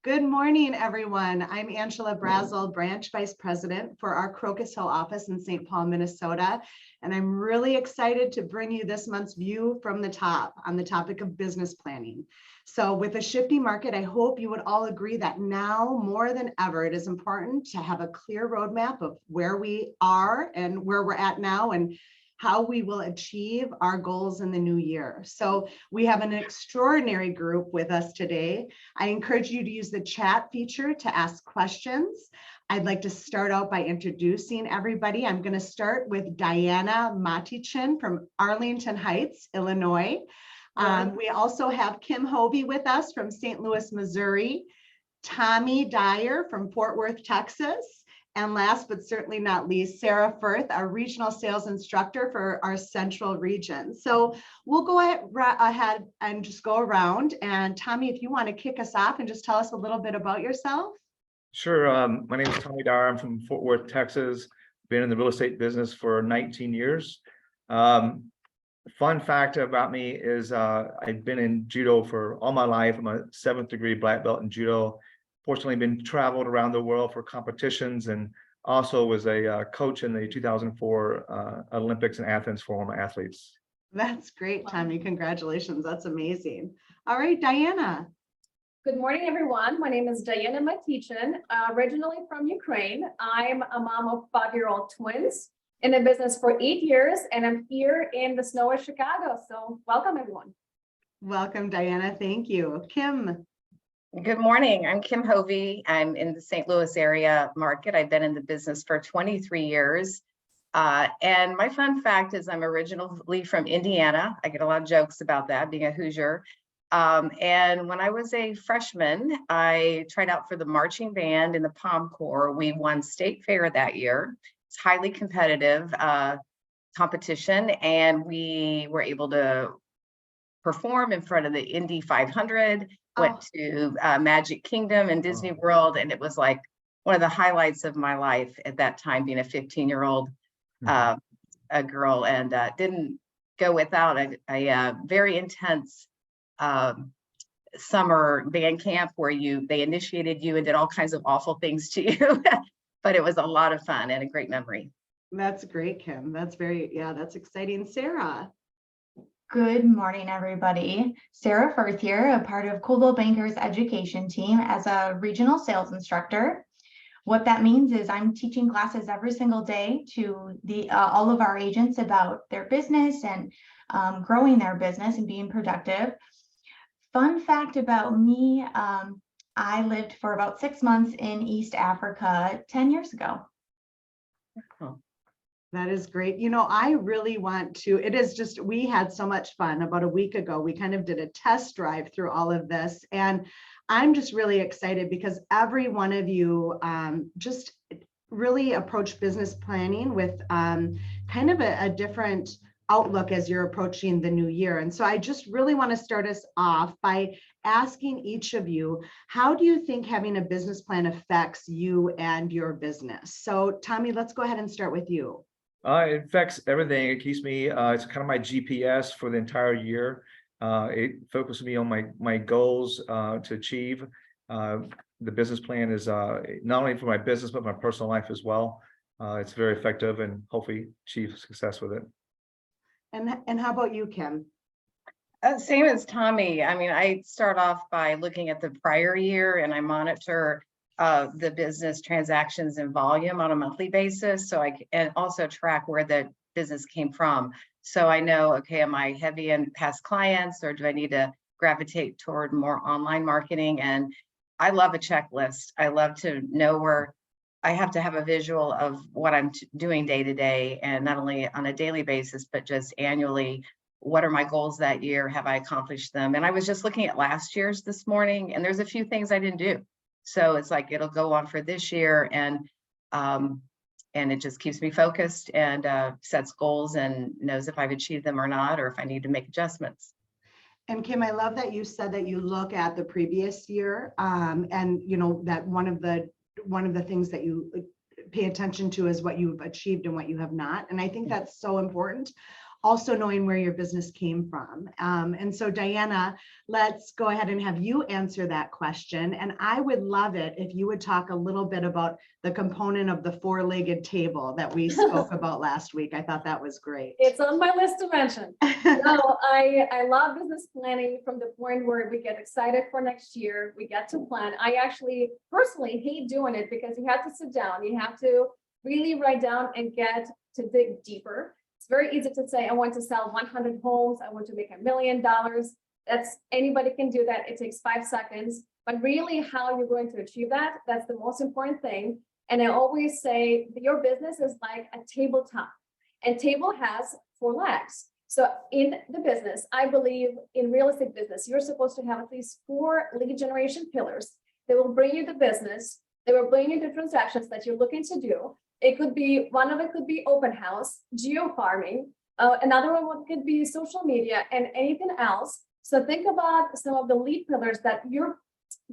Good morning, everyone. I'm Angela Brasel, Branch Vice President for our Crocus Hill office in St. Paul, Minnesota. And I'm really excited to bring you this month's view from the top on the topic of business planning. So with a shifting market, I hope you would all agree that now more than ever, it is important to have a clear roadmap of where we are and where we're at now and how we will achieve our goals in the new year. So we have an extraordinary group with us today. I encourage you to use the chat feature to ask questions. I'd like to start out by introducing everybody. I'm going to start with Diana Matichyn from Arlington Heights, Illinois. We also have Kim Hove with us from St. Louis, Missouri, Tommy Dyer from Fort Worth, Texas, and last but certainly not least, Sarah Furth, our regional sales instructor for our central region. So we'll go ahead and just go around. And Tommy, if you want to kick us off and just tell us a little bit about yourself. Sure. My name is Tommy Dyer. I'm from Fort Worth, Texas. Been in the real estate business for 19 years. Fun fact about me is I've been in judo for all my life. I'm a 7th degree black belt in judo. Fortunately, been traveled around the world for competitions and also was a coach in the 2004 Olympics in Athens for my athletes. That's great, Tommy. Congratulations. That's amazing. All right, Diana. Good morning, everyone. My name is Diana Matichyn, originally from Ukraine. I'm a mom of 5-year-old twins in the business for 8 years, and I'm here in the snow of Chicago. So welcome, everyone. Welcome, Diana. Thank you. Kim. Good morning. I'm Kim Hove. I'm in the St. Louis area market. I've been in the business for 23 years. And my fun fact is I'm originally from Indiana. I get a lot of jokes about that, being a Hoosier. And when I was a freshman, I tried out for the marching band in the Pom Corps. We won state fair that year. It's highly competitive competition, and we were able to perform in front of the Indy 500. Went to Magic Kingdom and Disney World, and it was like one of the highlights of my life at that time, being a 15-year-old a girl, and didn't go without a very intense summer band camp where they initiated you and did all kinds of awful things to you, but it was a lot of fun and a great memory. That's great, Kim. That's that's exciting. Sarah. Good morning, everybody. Sarah Furth here, a part of Coldwell Banker's education team as a regional sales instructor. What that means is I'm teaching classes every single day to all of our agents about their business and growing their business and being productive. Fun fact about me, I lived for about 6 months in East Africa 10 years ago. Oh. That is great. You know, I really want to, we had so much fun about a week ago. We kind of did a test drive through all of this, and I'm just really excited because every one of you just really approach business planning with kind of a different outlook as you're approaching the new year. And so I just really want to start us off by asking each of you, how do you think having a business plan affects you and your business? So Tommy, let's go ahead and start with you. It affects everything. It keeps me, it's kind of my GPS for the entire year. It focuses me on my goals to achieve. The business plan is not only for my business, but my personal life as well. It's very effective and hopefully achieve success with it. And how about you, Kim? Same as Tommy. I mean, I start off by looking at the prior year and I monitor the business transactions and volume on a monthly basis. So I can also track where the business came from. So I know, okay, am I heavy in past clients or do I need to gravitate toward more online marketing? And I love a checklist. I love to know where I have to have a visual of what I'm doing day to day, and not only on a daily basis, but just annually. What are my goals that year? Have I accomplished them? And I was just looking at last year's this morning, and there's a few things I didn't do. So it's like, it'll go on for this year, and it just keeps me focused and sets goals and knows if I've achieved them or not, or if I need to make adjustments. And Kim, I love that you said that you look at the previous year, and you know that one of the things that you pay attention to is what you've achieved and what you have not. And I think that's so important. also knowing where your business came from. And so Diana, let's go ahead and have you answer that question. And I would love it if you would talk a little bit about the component of the four-legged table that we spoke about last week. I thought that was great. It's on my list to mention. No, I love business planning from the point where we get excited for next year. We get to plan. I actually personally hate doing it because you have to sit down. You have to really write down and get to dig deeper. It's very easy to say, I want to sell 100 homes. I want to make $1 million. That's anybody can do that. It takes 5 seconds, but really how you're going to achieve that, that's the most important thing. And I always say your business is like a tabletop, and table has 4 legs. So in the business, I believe in real estate business, you're supposed to have at least 4 lead generation pillars that will bring you the business. They will bring you the transactions that you're looking to do. It could be, one of it could be open house, geo farming. Another one could be social media and anything else. So think about some of the lead pillars that you're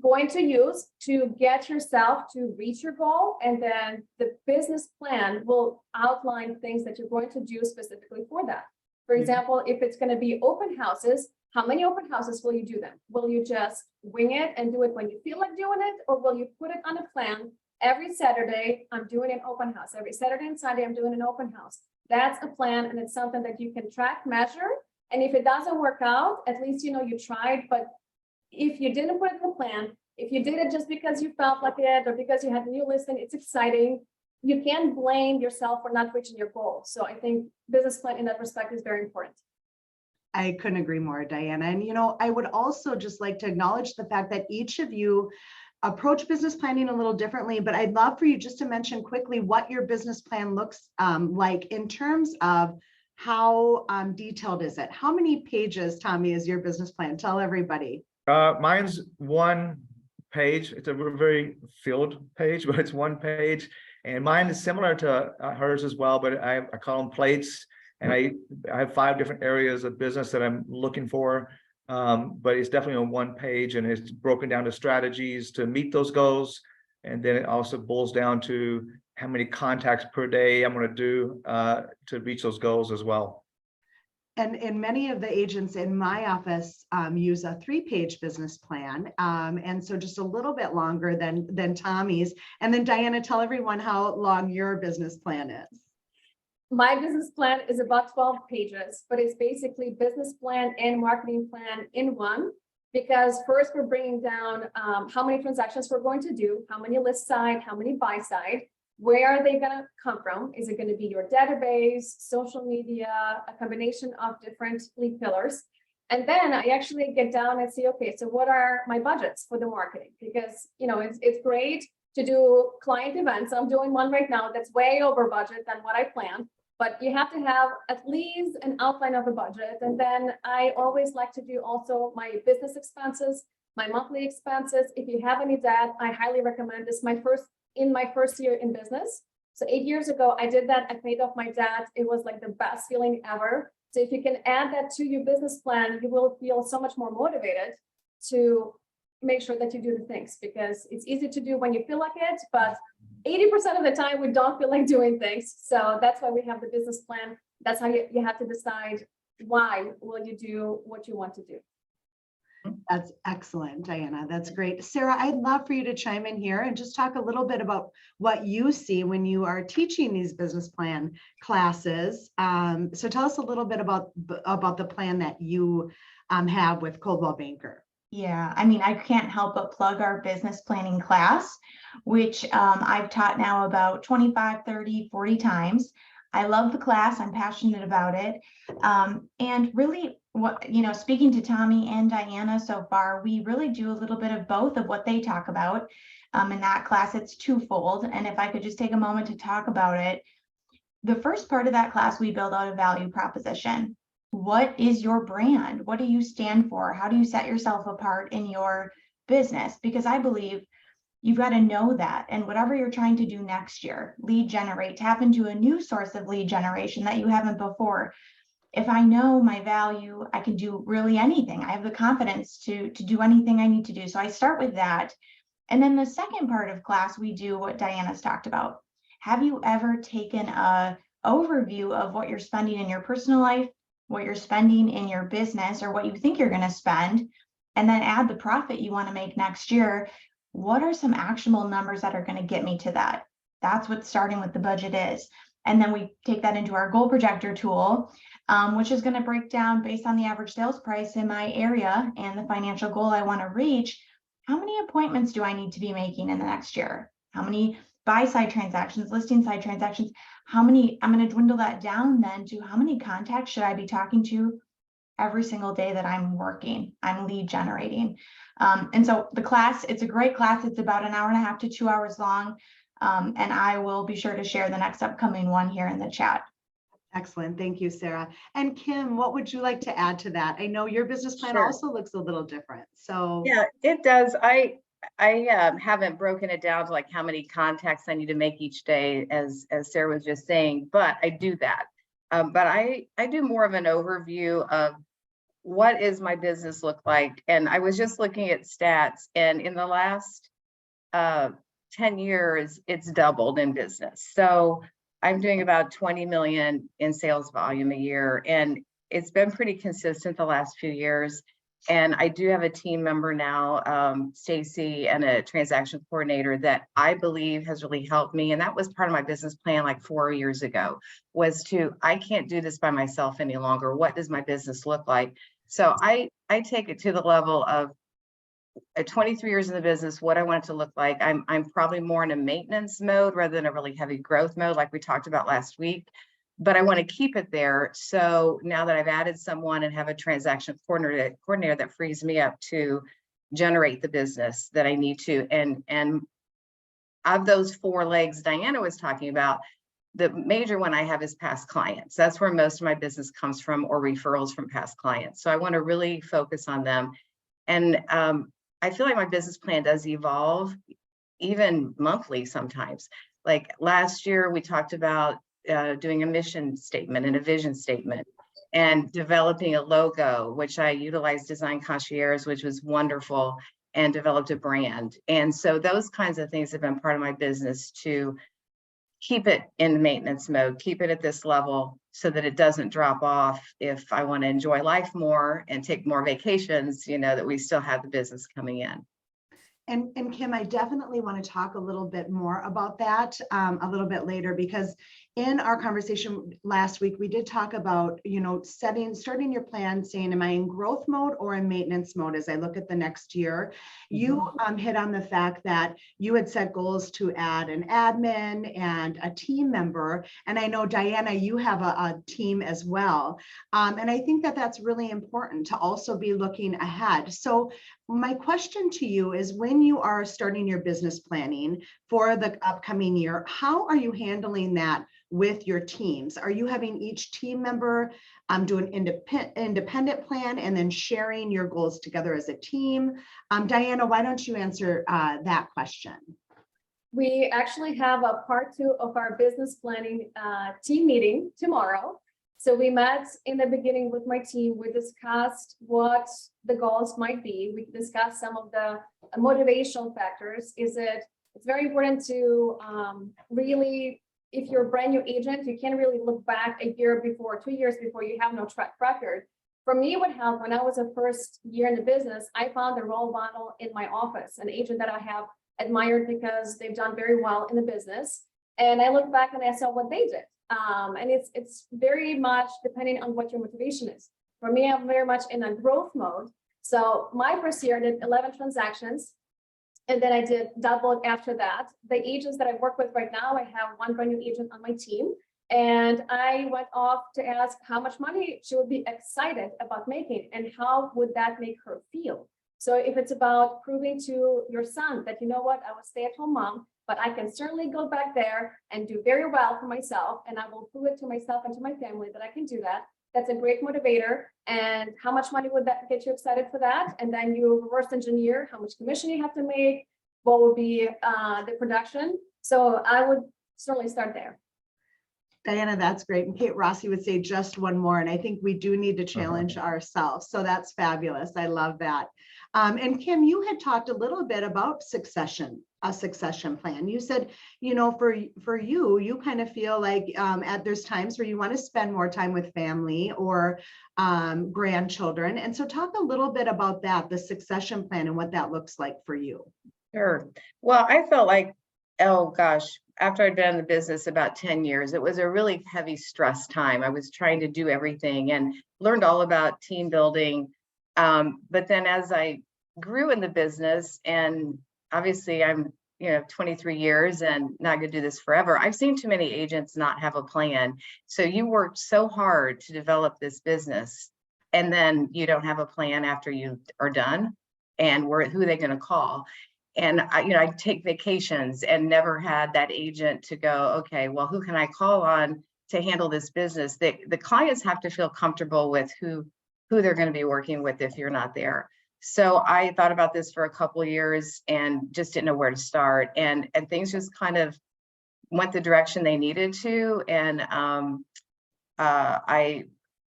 going to use to get yourself to reach your goal. And then the business plan will outline things that you're going to do specifically for that. For example, if it's going to be open houses, how many open houses will you do them? Will you just wing it and do it when you feel like doing it? Or will you put it on a plan? Every Saturday, I'm doing an open house. Every Saturday and Sunday, I'm doing an open house. That's a plan, and it's something that you can track, measure. And if it doesn't work out, at least you know you tried. But if you didn't put it in the plan, if you did it just because you felt like it or because you had a new listing, it's exciting. You can't blame yourself for not reaching your goal. So I think business plan in that respect is very important. I couldn't agree more, Diana. And, you know, I would also just like to acknowledge the fact that each of you approach business planning a little differently, but I'd love for you just to mention quickly what your business plan looks like in terms of how detailed is it? How many pages, Tommy, is your business plan? Tell everybody. Mine's 1 page. It's a very filled page, but it's 1 page. And mine is similar to hers as well, but I call them plates. And I have 5 different areas of business that I'm looking for. But it's definitely on 1 page, and it's broken down to strategies to meet those goals. And then it also boils down to how many contacts per day I'm going to do to reach those goals as well. And many of the agents in my office use a 3-page business plan. And so just a little bit longer than Tommy's. And then Diana, tell everyone how long your business plan is. My business plan is about 12 pages, but it's basically business plan and marketing plan in one, because first we're bringing down how many transactions we're going to do, how many list side, how many buy side, where are they going to come from? Is it going to be your database, social media, a combination of different lead pillars? And then I actually get down and say, okay, so what are my budgets for the marketing? Because, you know, it's great to do client events. I'm doing one right now that's way over budget than what I planned. But you have to have at least an outline of a budget. And then I always like to do also my business expenses, my monthly expenses. If you have any debt, I highly recommend this. In my first year in business. So 8 years ago, I did that. I paid off my debt. It was like the best feeling ever. So if you can add that to your business plan, you will feel so much more motivated to make sure that you do the things, because it's easy to do when you feel like it, but 80% of the time we don't feel like doing things. So that's why we have the business plan. That's how you have to decide why will you do what you want to do. That's excellent, Diana. That's great. Sarah, I'd love for you to chime in here and just talk a little bit about what you see when you are teaching these business plan classes. So tell us a little bit about the plan that you have with Coldwell Banker. Yeah, I mean, I can't help but plug our business planning class, which I've taught now about 25, 30, 40 times. I love the class. I'm passionate about it. And really, speaking to Tommy and Diana so far, we really do a little bit of both of what they talk about. In that class, it's twofold. And if I could just take a moment to talk about it, the first part of that class, we build out a value proposition. What is your brand? What do you stand for? How do you set yourself apart in your business? Because I believe you've got to know that. And whatever you're trying to do next year, lead generate, tap into a new source of lead generation that you haven't before. If I know my value, I can do really anything. I have the confidence to do anything I need to do. So I start with that. And then the second part of class, we do what Diana's talked about. Have you ever taken an overview of what you're spending in your personal life what you're spending in your business or what you think you're going to spend, and then add the profit you want to make next year. What are some actionable numbers that are going to get me to that? That's what starting with the budget is. And then we take that into our goal projector tool, which is going to break down based on the average sales price in my area and the financial goal I want to reach. How many appointments do I need to be making in the next year? How many buy side transactions, listing side transactions? How many? I'm going to dwindle that down then to how many contacts should I be talking to every single day that I'm working, I'm lead generating. And so the class, it's a great class. It's about 1.5 to 2 hours long. And I will be sure to share the next upcoming one here in the chat. Excellent. Thank you, Sarah. And Kim, what would you like to add to that? I know your business plan Sure. also looks a little different. So Yeah, it does. I haven't broken it down to like how many contacts I need to make each day, as Sarah was just saying, but I do that. But I do more of an overview of what is my business look like. And I was just looking at stats, and in the last 10 years, it's doubled in business. So I'm doing about 20 million in sales volume a year, and it's been pretty consistent the last few years. And I do have a team member now, Stacy, and a transaction coordinator that I believe has really helped me. And that was part of my business plan like 4 years ago, was I can't do this by myself any longer. What does my business look like? So I take it to the level of 23 years in the business, what I want it to look like. I'm probably more in a maintenance mode rather than a really heavy growth mode like we talked about last week. But I want to keep it there. So now that I've added someone and have a transaction coordinator that frees me up to generate the business that I need to. And of those 4 legs Diana was talking about, the major one I have is past clients. That's where most of my business comes from, or referrals from past clients. So I want to really focus on them. And I feel like my business plan does evolve even monthly sometimes. Like last year, we talked about doing a mission statement and a vision statement and developing a logo, which I utilized Design Concierge, which was wonderful, and developed a brand. And so those kinds of things have been part of my business to keep it in maintenance mode, keep it at this level so that it doesn't drop off if I want to enjoy life more and take more vacations, that we still have the business coming in. And Kim, I definitely want to talk a little bit more about that a little bit later, because in our conversation last week, we did talk about, starting your plan, saying, am I in growth mode or in maintenance mode as I look at the next year? You hit on the fact that you had set goals to add an admin and a team member. And I know, Diana, you have a team as well. And I think that that's really important to also be looking ahead. So my question to you is, when you are starting your business planning for the upcoming year, how are you handling that with your teams? Are you having each team member do an independent plan and then sharing your goals together as a team? Diana, why don't you answer that question? We actually have a part 2 of our business planning team meeting tomorrow. So we met in the beginning with my team. We discussed what the goals might be. We discussed some of the motivational factors. It's very important to really, if you're a brand new agent, you can't really look back a year before, 2 years before, you have no track record. For me, what helped when I was a first year in the business, I found a role model in my office, an agent that I have admired because they've done very well in the business. And I look back and I saw what they did. And it's very much depending on what your motivation is. For me, I'm very much in a growth mode. So my first year I did 11 transactions, and then I did double after that. The agents that I work with right now, I have one brand new agent on my team, and I went off to ask how much money she would be excited about making and how would that make her feel. So if it's about proving to your son that, you know what, I was a stay-at-home mom, but I can certainly go back there and do very well for myself, and I will prove it to myself and to my family that I can do that. That's a great motivator. And how much money would that get you excited for that? And then you reverse engineer how much commission you have to make, what would be the production. So I would certainly start there. Diana, that's great. And Kate Rossi would say just one more. And I think we do need to challenge ourselves. So that's fabulous. I love that. And Kim, you had talked a little bit about a succession plan. You said, you know, for you, you kind of feel like there's times where you want to spend more time with family or grandchildren. And so talk a little bit about that, the succession plan and what that looks like for you. Sure. Well, I felt like, oh gosh, after I'd been in the business about 10 years, it was a really heavy stress time. I was trying to do everything and learned all about team building. But then as I grew in the business, and obviously I'm, 23 years and not going to do this forever. I've seen too many agents not have a plan. So you worked so hard to develop this business, and then you don't have a plan after you are done. And who are they going to call? And I take vacations and never had that agent to go, okay, well, who can I call on to handle this business? The clients have to feel comfortable with who they're going to be working with if you're not there. So I thought about this for a couple of years and just didn't know where to start. And things just kind of went the direction they needed to. And I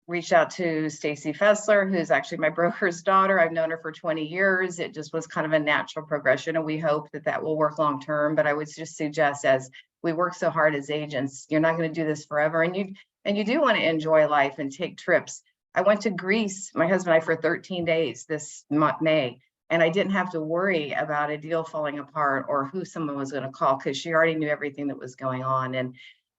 reached out to Stacy Fessler, who's actually my broker's daughter. I've known her for 20 years. It just was kind of a natural progression, and we hope that will work long term. But I would just suggest, as we work so hard as agents, you're not going to do this forever, and you do want to enjoy life and take trips. I went to Greece, my husband and I, for 13 days this May, and I didn't have to worry about a deal falling apart or who someone was going to call, because she already knew everything that was going on.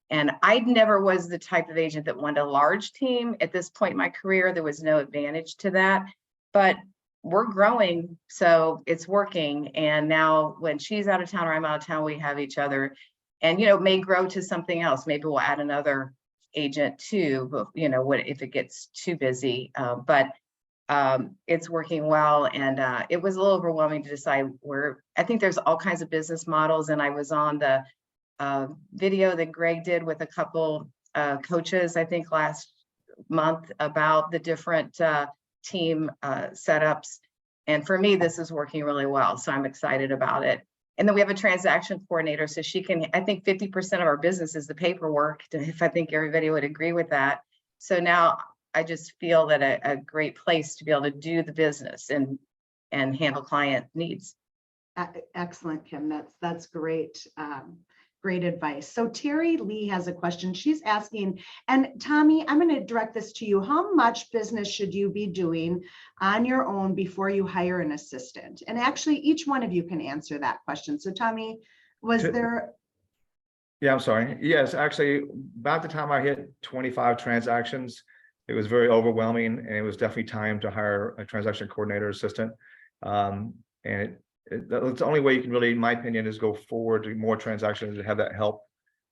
And I never was the type of agent that wanted a large team. At this point in my career, there was no advantage to that, but we're growing, so it's working. And now when she's out of town or I'm out of town, we have each other, and, may grow to something else. Maybe we'll add another agent too, but, if it gets too busy, but it's working well. And it was a little overwhelming to decide I think there's all kinds of business models. And I was on the video that Greg did with a couple coaches, I think last month, about the different team setups. And for me, this is working really well. So I'm excited about it. And then we have a transaction coordinator. So she can, I think 50% of our business is the paperwork, if I think everybody would agree with that. So now I just feel that a great place to be able to do the business and handle client needs. Excellent, Kim. That's great. Great advice. So Terry Lee has a question. She's asking, and Tommy, I'm going to direct this to you. How much business should you be doing on your own before you hire an assistant? And actually, each one of you can answer that question. So Tommy, was there? Yeah, I'm sorry. Yes, actually, about the time I hit 25 transactions, it was very overwhelming, and it was definitely time to hire a transaction coordinator assistant. That's the only way you can really, in my opinion, is go forward to more transactions and have that help.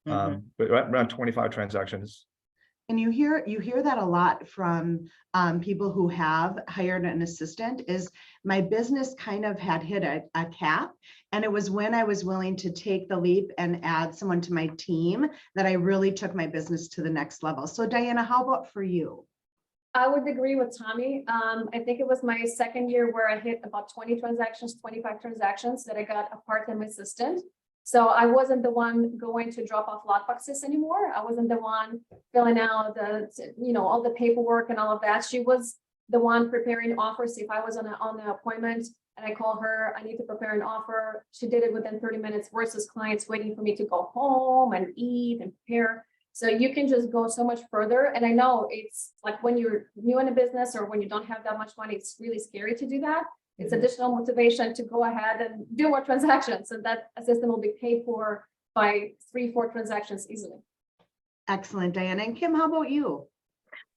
But around 25 transactions. And you hear that a lot from people who have hired an assistant, is my business kind of had hit a cap. And it was when I was willing to take the leap and add someone to my team that I really took my business to the next level. So Diana, how about for you? I would agree with Tommy. I think it was my second year where I hit about 20 transactions, 25 transactions, that I got a part-time assistant. So I wasn't the one going to drop off lockboxes anymore. I wasn't the one filling out all the paperwork and all of that. She was the one preparing offers. If I was on an appointment and I call her, I need to prepare an offer, she did it within 30 minutes versus clients waiting for me to go home and eat and prepare. So you can just go so much further. And I know it's like when you're new in a business or when you don't have that much money, it's really scary to do that. It's additional motivation to go ahead and do more transactions. And that assistant will be paid for by 3-4 transactions easily. Excellent, Diana. And Kim, how about you?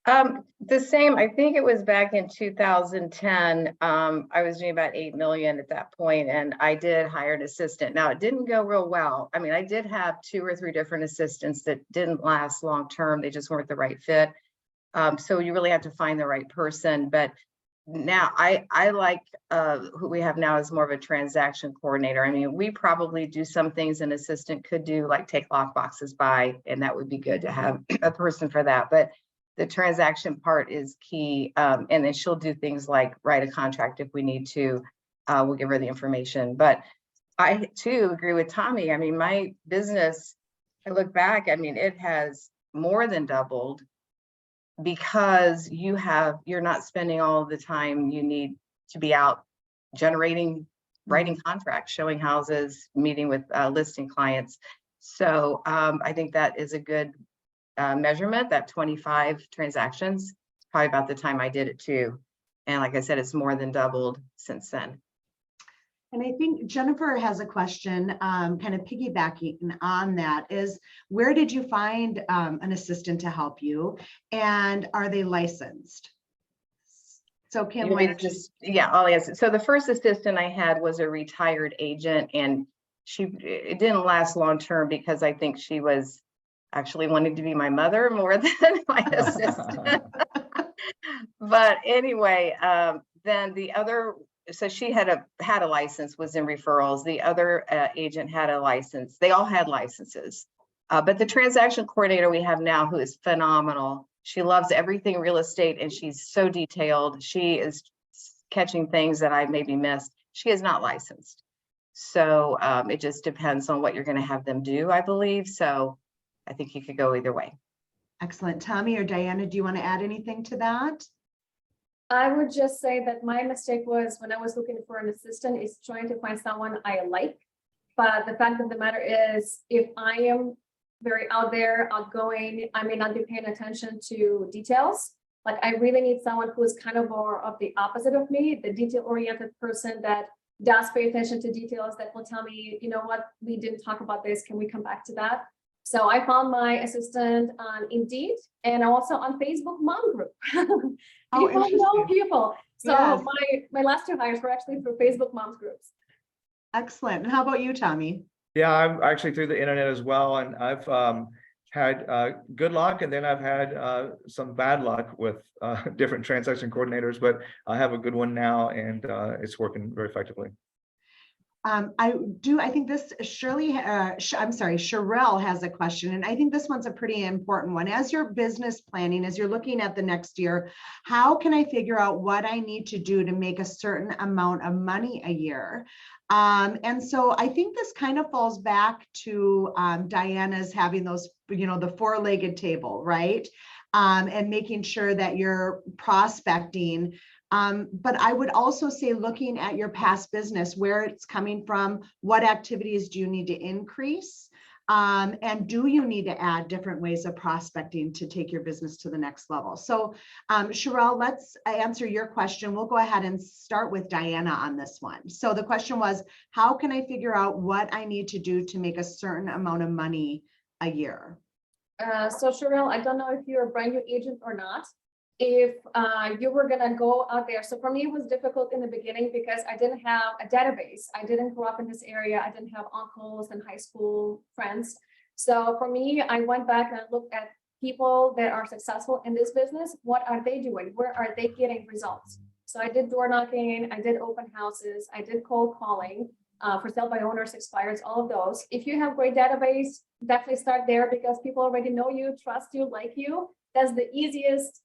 The same. I think it was back in 2010. I was doing about 8 million at that point, and I did hire an assistant. Now, it didn't go real well. I mean, I did have 2 or 3 different assistants that didn't last long term. They just weren't the right fit. So you really have to find the right person. But now I like who we have now is more of a transaction coordinator. I mean, we probably do some things an assistant could do, like take lock boxes by, and that would be good to have a person for that. But the transaction part is key. And then she'll do things like write a contract if we need to. We'll give her the information. But I too agree with Tommy. I mean, my business, I look back, I mean, it has more than doubled because you're not spending all the time you need to be out writing contracts, showing houses, meeting with listing clients. So I think that is a good measurement, that 25 transactions, probably about the time I did it too. And like I said, it's more than doubled since then. And I think Jennifer has a question, kind of piggybacking on that, is where did you find an assistant to help you, and are they licensed? So Kim, why don't you So the first assistant I had was a retired agent, and it didn't last long term because I think she was actually wanting to be my mother more than my assistant. But anyway, then the other, so she had a license, was in referrals. The other agent had a license. They all had licenses. But the transaction coordinator we have now, who is phenomenal, she loves everything real estate and she's so detailed. She is catching things that I maybe missed. She is not licensed. So it just depends on what you're going to have them do, I believe. So I think you could go either way. Excellent. Tommy or Diana, do you want to add anything to that? I would just say that my mistake was when I was looking for an assistant is trying to find someone I like. But the fact of the matter is, if I am very out there, outgoing, I may not be paying attention to details. Like I really need someone who is kind of more of the opposite of me, the detail-oriented person that does pay attention to details, that will tell me, you know what, we didn't talk about this. Can we come back to that? So I found my assistant on Indeed and also on Facebook Mom Group. People know people. So Yes. my last two hires were actually through Facebook Moms Groups. Excellent. And how about you, Tommy? Yeah, I'm actually through the internet as well, and I've had good luck, and then I've had some bad luck with different transaction coordinators, but I have a good one now, and it's working very effectively. I think this Sherelle has a question, and I think this one's a pretty important one. As you're business planning, as you're looking at the next year, how can I figure out what I need to do to make a certain amount of money a year? And so I think this kind of falls back to Diana's having those, the four-legged table, right? And making sure that you're prospecting. But I would also say looking at your past business, where it's coming from, what activities do you need to increase? And do you need to add different ways of prospecting to take your business to the next level? So Sherelle, let's answer your question. We'll go ahead and start with Diana on this one. So the question was, how can I figure out what I need to do to make a certain amount of money a year? So Sherelle, I don't know if you're a brand new agent or not. If you were going to go out there. So for me, it was difficult in the beginning because I didn't have a database. I didn't grow up in this area. I didn't have uncles and high school friends. So for me, I went back and looked at people that are successful in this business. What are they doing? Where are they getting results? So I did door knocking. I did open houses. I did cold calling, for sale by owners, expires, all of those. If you have great database, definitely start there because people already know you, trust you, like you. That's the easiest.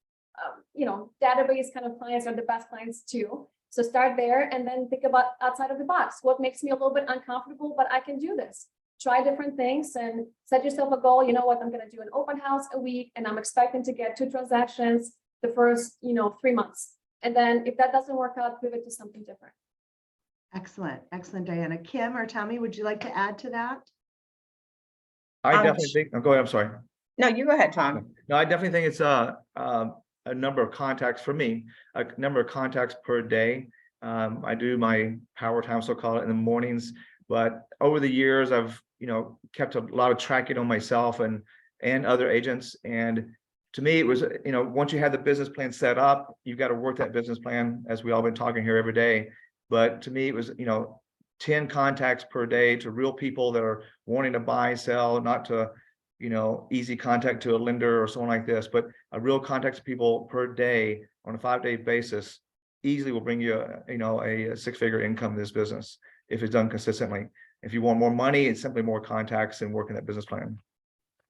Database kind of clients are the best clients too. So start there and then think about outside of the box. What makes me a little bit uncomfortable, but I can do this. Try different things and set yourself a goal. You know what, I'm going to do an open house a week and I'm expecting to get 2 transactions the first, 3 months. And then if that doesn't work out, pivot to something different. Excellent. Excellent, Diana. Kim or Tommy, would you like to add to that? I definitely think, go ahead, I'm sorry. No, you go ahead, Tom. No, I definitely think it's a number of contacts for me, a number of contacts per day. I do my power time, so call it, in the mornings, but over the years, I've, kept a lot of tracking on myself and other agents. And to me, it was, once you have the business plan set up, you've got to work that business plan, as we all been talking here every day. But to me, it was, 10 contacts per day to real people that are wanting to buy, sell, not to, easy contact to a lender or someone like this, but a real contact to people per day on a 5-day basis easily will bring you a 6-figure income in this business if it's done consistently. If you want more money, it's simply more contacts and working that business plan.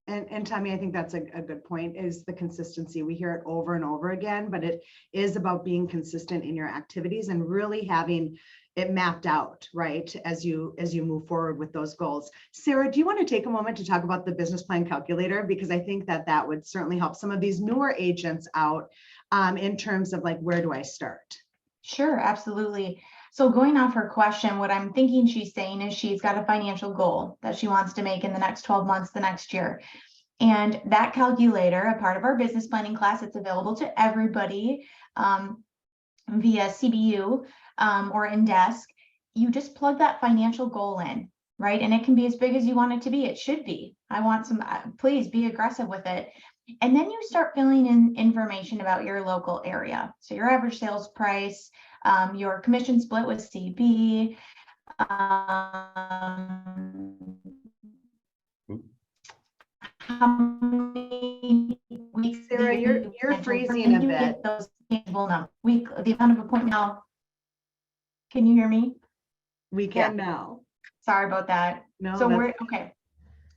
And Tommy, I think that's a good point, is the consistency. We hear it over and over again, but it is about being consistent in your activities and really having it mapped out, right, as you move forward with those goals. Sarah, do you want to take a moment to talk about the business plan calculator? Because I think that would certainly help some of these newer agents out in terms of like, where do I start? Sure, absolutely. So going off her question, what I'm thinking she's saying is she's got a financial goal that she wants to make in the next 12 months, the next year. And that calculator, a part of our business planning class, it's available to everybody via CBU or in desk. You just plug that financial goal in, right? And it can be as big as you want it to be. It should be. I want some, please be aggressive with it. And then you start filling in information about your local area. So your average sales price, your commission split with CB, how many weeks. Sarah, you're freezing a bit. Those tangible numbers. The amount of appointment now. Can you hear me? We can now. Sorry about that. No, So that's-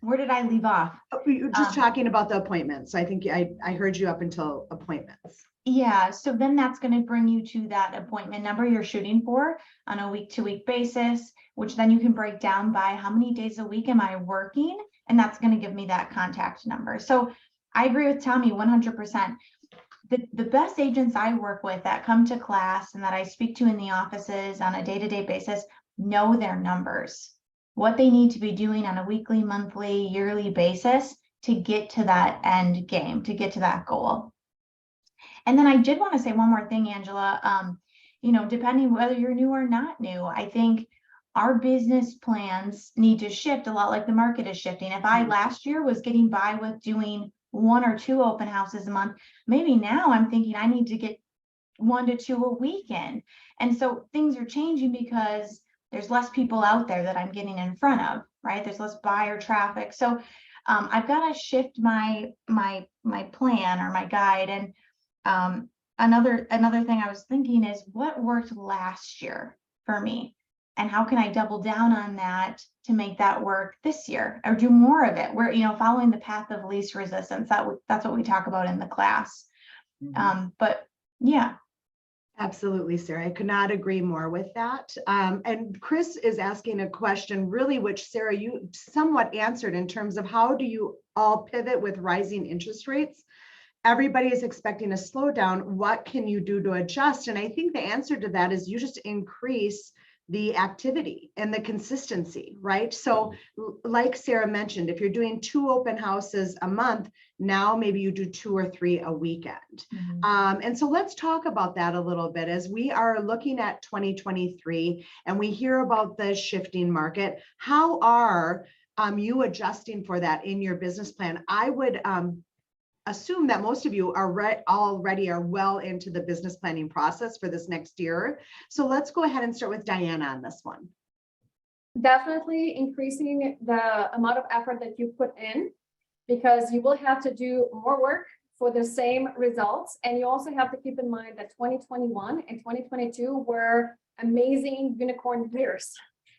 where did I leave off? You're just talking about the appointments. I think I heard you up until appointments. Yeah, so then that's going to bring you to that appointment number you're shooting for on a week-to-week basis, which then you can break down by how many days a week am I working, and that's going to give me that contact number. So I agree with Tommy 100%. The best agents I work with that come to class and that I speak to in the offices on a day-to-day basis know their numbers, what they need to be doing on a weekly, monthly, yearly basis to get to that end game, to get to that goal. And then I did want to say one more thing, Angela, depending whether you're new or not new, I think our business plans need to shift a lot like the market is shifting. If I last year was getting by with doing 1 or 2 open houses a month, maybe now I'm thinking I need to get 1 to 2 a weekend. And so things are changing because there's less people out there that I'm getting in front of, right? There's less buyer traffic. So I've got to shift my plan or my guide. And another thing I was thinking is what worked last year for me, and how can I double down on that to make that work this year or do more of it? We're following the path of least resistance. That's what we talk about in the class. But yeah. Absolutely, Sarah. I could not agree more with that. And Chris is asking a question really, which Sarah, you somewhat answered in terms of how do you all pivot with rising interest rates? Everybody is expecting a slowdown. What can you do to adjust? And I think the answer to that is you just increase the activity and the consistency, right? So like Sarah mentioned, if you're doing 2 open houses a month, now maybe you do 2 or 3 a weekend. And so let's talk about that a little bit as we are looking at 2023 and we hear about the shifting market. How are you adjusting for that in your business plan? I would assume that most of you are already well into the business planning process for this next year. So let's go ahead and start with Diana on this one. Definitely increasing the amount of effort that you put in, because you will have to do more work for the same results. And you also have to keep in mind that 2021 and 2022 were amazing unicorn years.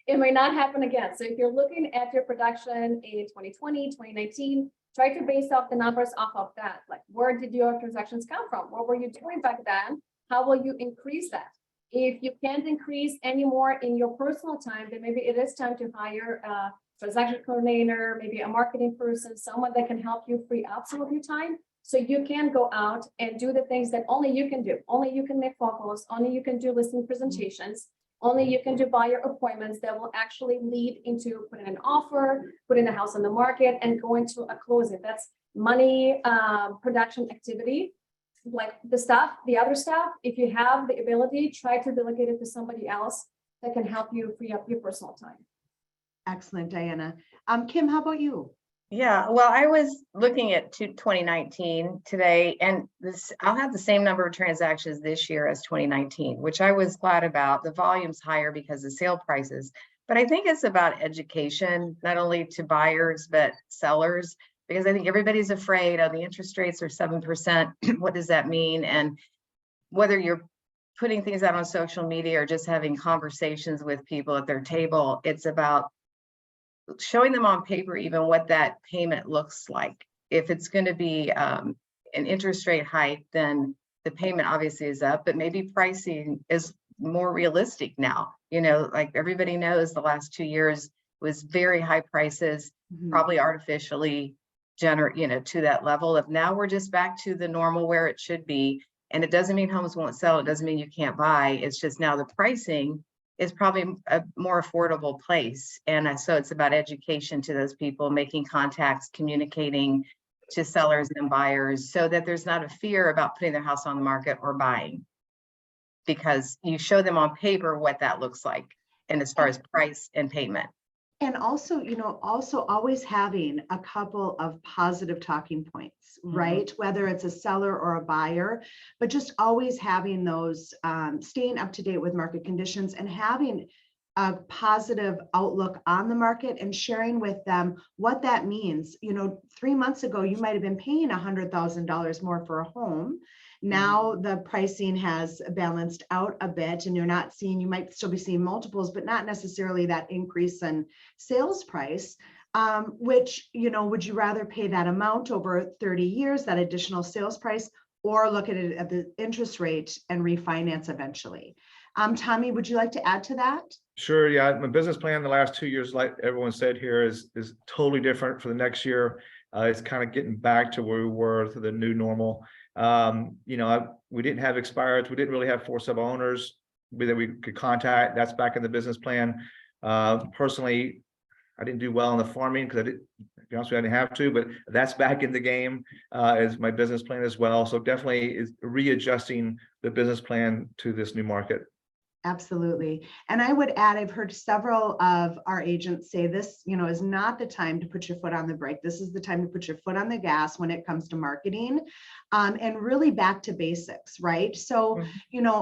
It may not happen again. So if you're looking at your production in 2020, 2019, try to base off the numbers off of that. Like, where did your transactions come from? What were you doing back then? How will you increase that? If you can't increase any more in your personal time, then maybe it is time to hire a transaction coordinator, maybe a marketing person, someone that can help you free up some of your time so you can go out and do the things that only you can do. Only you can make phone calls, only you can do listing presentations. Only you can do buyer appointments that will actually lead into putting an offer, putting the house on the market, and going to a closing. That's money production activity. Like the other stuff, if you have the ability, try to delegate it to somebody else that can help you free up your personal time. Excellent, Diana. Kim, how about you? Yeah, well, I was looking at 2019 today, and I'll have the same number of transactions this year as 2019, which I was glad about. The volume's higher because of sale prices, but I think it's about education, not only to buyers, but sellers, because I think everybody's afraid of the interest rates are 7%. What does that mean? And whether you're putting things out on social media or just having conversations with people at their table, it's about showing them on paper even what that payment looks like. If it's going to be an interest rate hike, then the payment obviously is up, but maybe pricing is more realistic now. Like everybody knows the last 2 years was very high prices, probably artificially to that level of now we're just back to the normal where it should be. And it doesn't mean homes won't sell. It doesn't mean you can't buy. It's just now the pricing is probably a more affordable place. And so it's about education to those people, making contacts, communicating to sellers and buyers so that there's not a fear about putting their house on the market or buying. Because you show them on paper what that looks like, and as far as price and payment. And also, also always having a couple of positive talking points, right? Whether it's a seller or a buyer, but just always having those, staying up to date with market conditions and having a positive outlook on the market and sharing with them what that means. 3 months ago, you might have been paying $100,000 more for a home. Now the pricing has balanced out a bit and you might still be seeing multiples, but not necessarily that increase in sales price, which, would you rather pay that amount over 30 years, that additional sales price, or look at it at the interest rate and refinance eventually? Tommy, would you like to add to that? Sure. Yeah. My business plan the last 2 years, like everyone said here, is totally different for the next year. It's kind of getting back to where we were to the new normal. We didn't have expireds. We didn't really have for sale owners that we could contact. That's back in the business plan. Personally, I didn't do well in the farming because to be honest with you, I didn't have to, but that's back in the game as my business plan as well. So definitely is readjusting the business plan to this new market. Absolutely. And I would add, I've heard several of our agents say this, is not the time to put your foot on the brake. This is the time to put your foot on the gas when it comes to marketing, and really back to basics, right? So,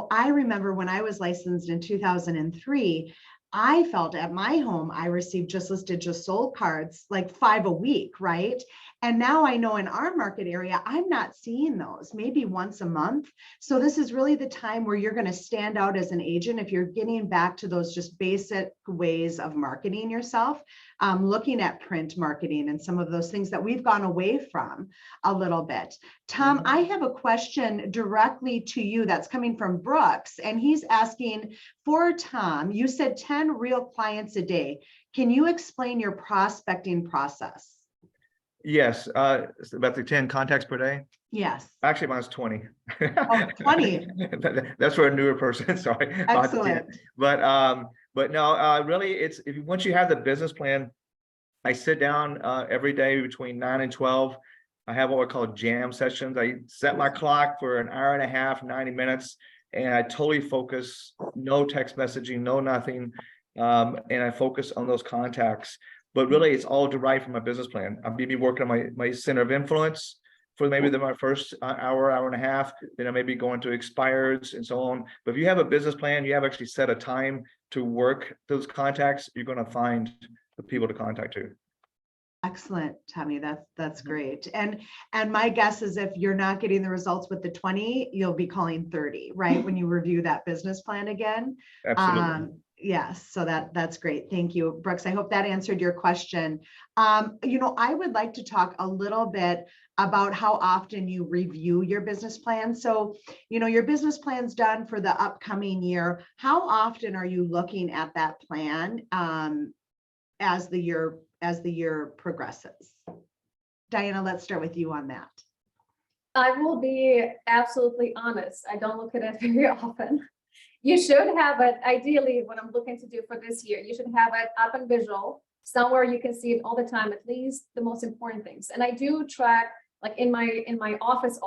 I remember when I was licensed in 2003, I felt at my home, I received just listed, just sold cards, like 5 a week, right? And now I know in our market area, I'm not seeing those, maybe once a month. So this is really the time where you're going to stand out as an agent if you're getting back to those just basic ways of marketing yourself, looking at print marketing and some of those things that we've gone away from a little bit. Tom, I have a question directly to you that's coming from Brooks, and he's asking for Tom, you said 10 real clients a day. Can you explain your prospecting process? Yes, it's about the 10 contacts per day. Yes. Actually, mine's 20. Oh, 20. That's for a newer person. Sorry. Excellent. But no, really, it's once you have the business plan, I sit down every day between 9 and 12. I have what we call jam sessions. I set my clock for an hour and a half, 90 minutes, and I totally focus, no text messaging, no nothing. And I focus on those contacts. But really, it's all derived from my business plan. I'm maybe working on my center of influence for maybe my first hour and a half. Then I may be going to expireds and so on. But if you have a business plan, you have actually set a time to work those contacts, you're going to find the people to contact to. Excellent, Tommy. That's great. And my guess is if you're not getting the results with the 20, you'll be calling 30, right? When you review that business plan again. Absolutely. Yes, so that's great. Thank you, Brooks. I hope that answered your question. I would like to talk a little bit about how often you review your business plan. So, your business plan's done for the upcoming year. How often are you looking at that plan as the year progresses? Diana, let's start with you on that. I will be absolutely honest. I don't look at it very often. You should have it, ideally, what I'm looking to do for this year, you should have it up and visual, somewhere you can see it all the time, at least the most important things. And I do track, like in my office,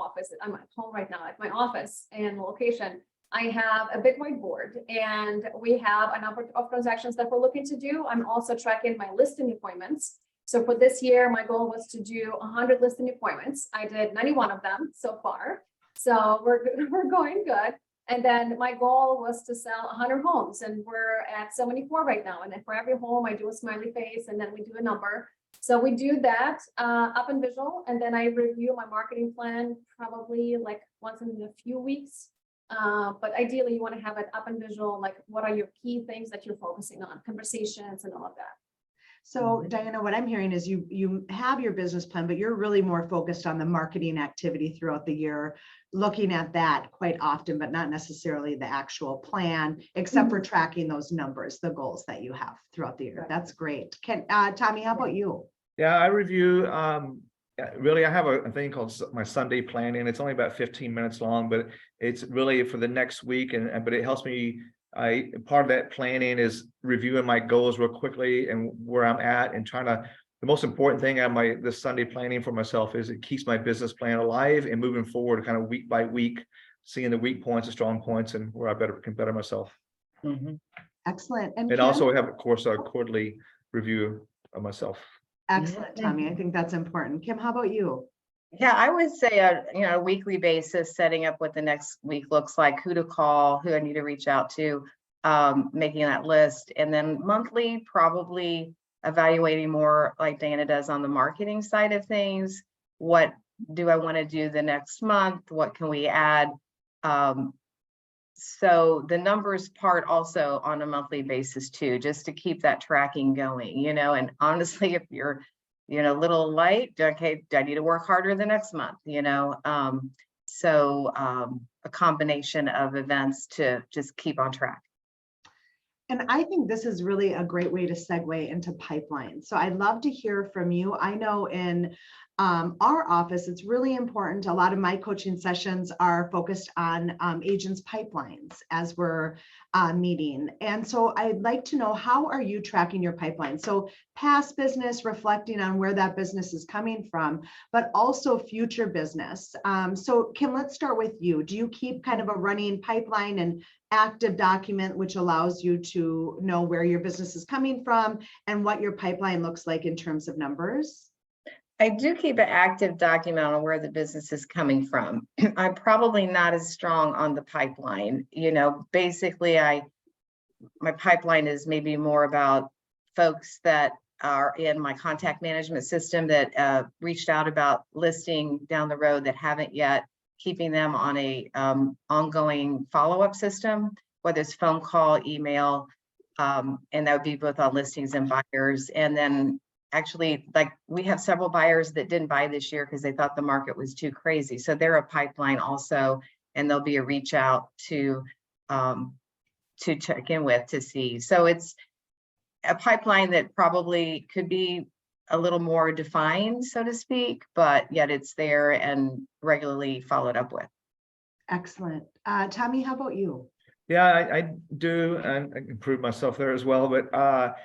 I'm at home right now, at my office and location, I have a big whiteboard and we have a number of transactions that we're looking to do. I'm also tracking my listing appointments. So for this year, my goal was to do 100 listing appointments. I did 91 of them so far. So we're going good. And then my goal was to sell 100 homes, and we're at 74 right now. And then for every home, I do a smiley face, and then we do a number. So we do that up and visual, and then I review my marketing plan probably like once in a few weeks. But ideally, you want to have it up and visual, like what are your key things that you're focusing on, conversations and all of that. So Diana, what I'm hearing is you have your business plan, but you're really more focused on the marketing activity throughout the year, looking at that quite often, but not necessarily the actual plan, except for tracking those numbers, the goals that you have throughout the year. That's great. Tommy, how about you? Yeah, I review, really, I have a thing called my Sunday planning. It's only about 15 minutes long, but it's really for the next week. But it helps me Part of that planning is reviewing my goals real quickly and where I'm at, and trying to, the most important thing on this Sunday planning for myself is it keeps my business plan alive and moving forward kind of week by week, seeing the weak points and strong points and where I can better myself. Excellent. And And Kim? also have, of course, a quarterly review of myself. Excellent, Tommy. I think that's important. Kim, how about you? Yeah, I would say a weekly basis, setting up what the next week looks like, who to call, who I need to reach out to, making that list, and then monthly, probably evaluating more like Diana does on the marketing side of things. What do I want to do the next month? What can we add? So the numbers part also on a monthly basis too, just to keep that tracking going, and honestly, if you're, a little light, okay, do I need to work harder the next month, so a combination of events to just keep on track. And I think this is really a great way to segue into pipeline. So I'd love to hear from you. I know in our office, it's really important. A lot of my coaching sessions are focused on agents' pipelines as we're meeting. And so I'd like to know, how are you tracking your pipeline? So past business, reflecting on where that business is coming from, but also future business. So Kim, let's start with you. Do you keep kind of a running pipeline and active document, which allows you to know where your business is coming from and what your pipeline looks like in terms of numbers? I do keep an active document on where the business is coming from. I'm probably not as strong on the pipeline. Basically my pipeline is maybe more about folks that are in my contact management system that reached out about listing down the road that haven't yet, keeping them on a ongoing follow-up system, whether it's phone call, email, and that would be both on listings and buyers. And then actually, like, we have several buyers that didn't buy this year because they thought the market was too crazy. So they're a pipeline also, and there'll be a reach out to check in with to see. So it's a pipeline that probably could be a little more defined, so to speak, but yet it's there and regularly followed up with. Excellent. Tommy, how about you? Yeah, I do, and I improve myself there as well. But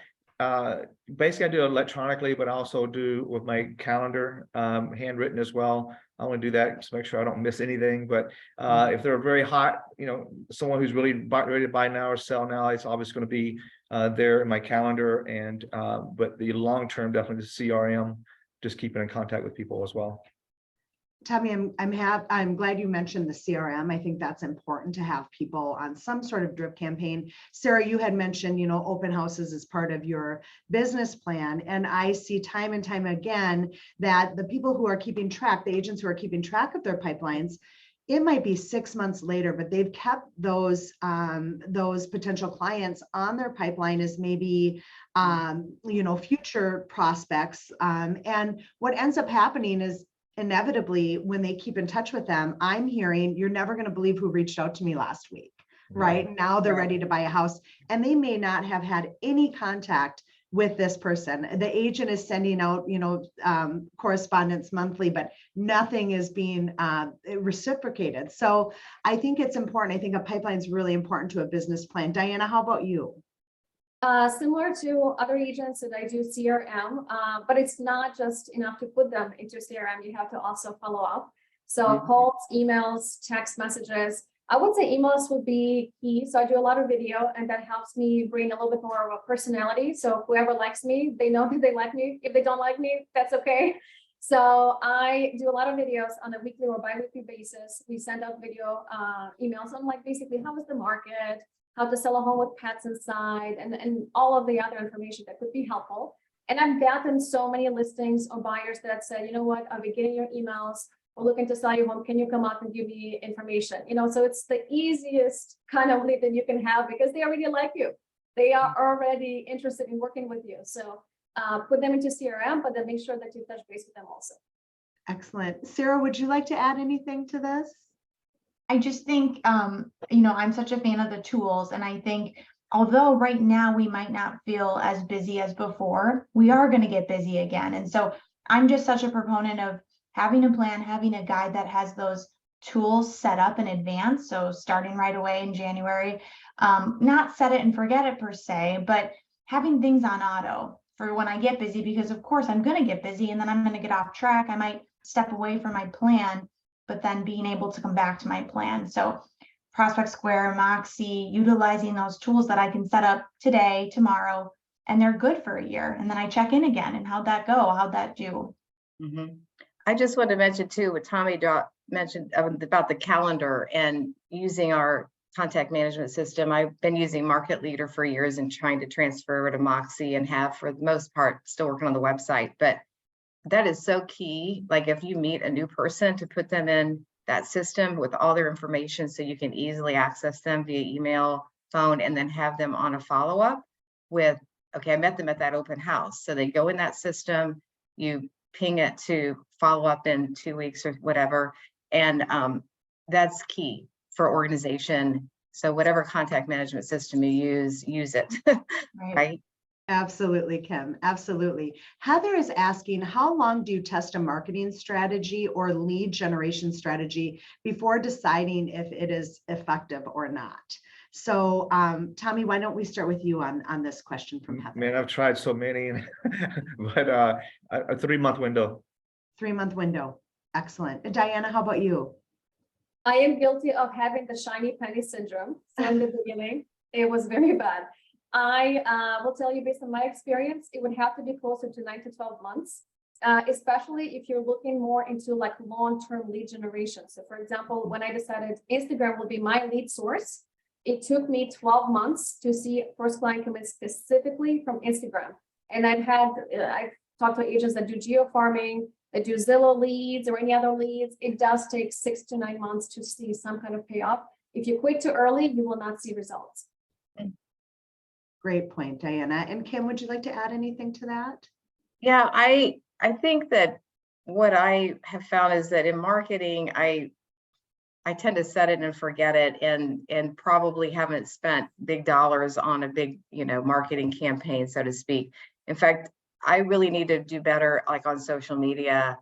basically, I do it electronically, but I also do with my calendar, handwritten as well. I want to do that to make sure I don't miss anything. But if they're very hot, someone who's really ready to buy now or sell now, it's obviously going to be there in my calendar. And but the long term, definitely the CRM, just keeping in contact with people as well. Tommy, I'm glad you mentioned the CRM. I think that's important to have people on some sort of drip campaign. Sarah, you had mentioned, open houses as part of your business plan. And I see time and time again that the people who are keeping track, the agents who are keeping track of their pipelines, it might be 6 months later, but they've kept those potential clients on their pipeline as maybe, future prospects. And what ends up happening is, inevitably, when they keep in touch with them, I'm hearing, you're never going to believe who reached out to me last week, right? Now they're ready to buy a house, and they may not have had any contact with this person. The agent is sending out, correspondence monthly, but nothing is being reciprocated. So I think it's important. I think a pipeline is really important to a business plan. Diana, how about you? Similar to other agents that I do CRM, but it's not just enough to put them into CRM. You have to also follow up. So calls, emails, text messages. I would say emails would be key. So I do a lot of video, and that helps me bring a little bit more of a personality. So whoever likes me, they know that they like me. If they don't like me, that's okay. So I do a lot of videos on a weekly or bi-weekly basis. We send out video emails on basically how is the market, how to sell a home with pets inside, and all of the other information that could be helpful. And I've gotten so many listings or buyers that said, you know what, I'll be getting your emails. We're looking to sell your home. Can you come out and give me information? So it's the easiest kind of lead that you can have because they already like you. They are already interested in working with you. So put them into CRM, but then make sure that you touch base with them also. Excellent. Sarah, would you like to add anything to this? I just think, I'm such a fan of the tools. And I think, although right now we might not feel as busy as before, we are going to get busy again. And so I'm just such a proponent of having a plan, having a guide that has those tools set up in advance. So starting right away in January, Not set it and forget it per se, but having things on auto for when I get busy, because of course I'm going to get busy and then I'm going to get off track. I might step away from my plan, but then being able to come back to my plan. So Prospect Square, Moxie, utilizing those tools that I can set up today, tomorrow, and they're good for a year. And then I check in again and how'd that go? How'd that do? I just wanted to mention too, what Tommy mentioned about the calendar and using our contact management system. I've been using Market Leader for years and trying to transfer to Moxie and have, for the most part, still working on the website. But that is so key. Like if you meet a new person, to put them in that system with all their information so you can easily access them via email, phone, and then have them on a follow-up with, okay, I met them at that open house. So they go in that system, you ping it to follow up in 2 weeks or whatever. And that's key for organization. So whatever contact management system you use it, right? Absolutely, Kim. Absolutely. Heather is asking, how long do you test a marketing strategy or lead generation strategy before deciding if it is effective or not? So, Tommy, why don't we start with you on this question from Heather? Man, I've tried so many, but a 3-month window. 3-month window. Excellent. Diana, how about you? I am guilty of having the shiny penny syndrome. So in the beginning, it was very bad. I will tell you, based on my experience, it would have to be closer to 9 to 12 months, especially if you're looking more into like long-term lead generation. So for example, when I decided Instagram will be my lead source, it took me 12 months to see first client come in specifically from Instagram. And I've talked to agents that do geo farming, that do Zillow leads or any other leads. It does take 6 to 9 months to see some kind of payoff. If you quit too early, you will not see results. Great point, Diana. And Kim, would you like to add anything to that? Yeah, I think that what I have found is that in marketing, I tend to set it and forget it, and probably haven't spent big dollars on a big, marketing campaign, so to speak. In fact, I really need to do better, like on social media,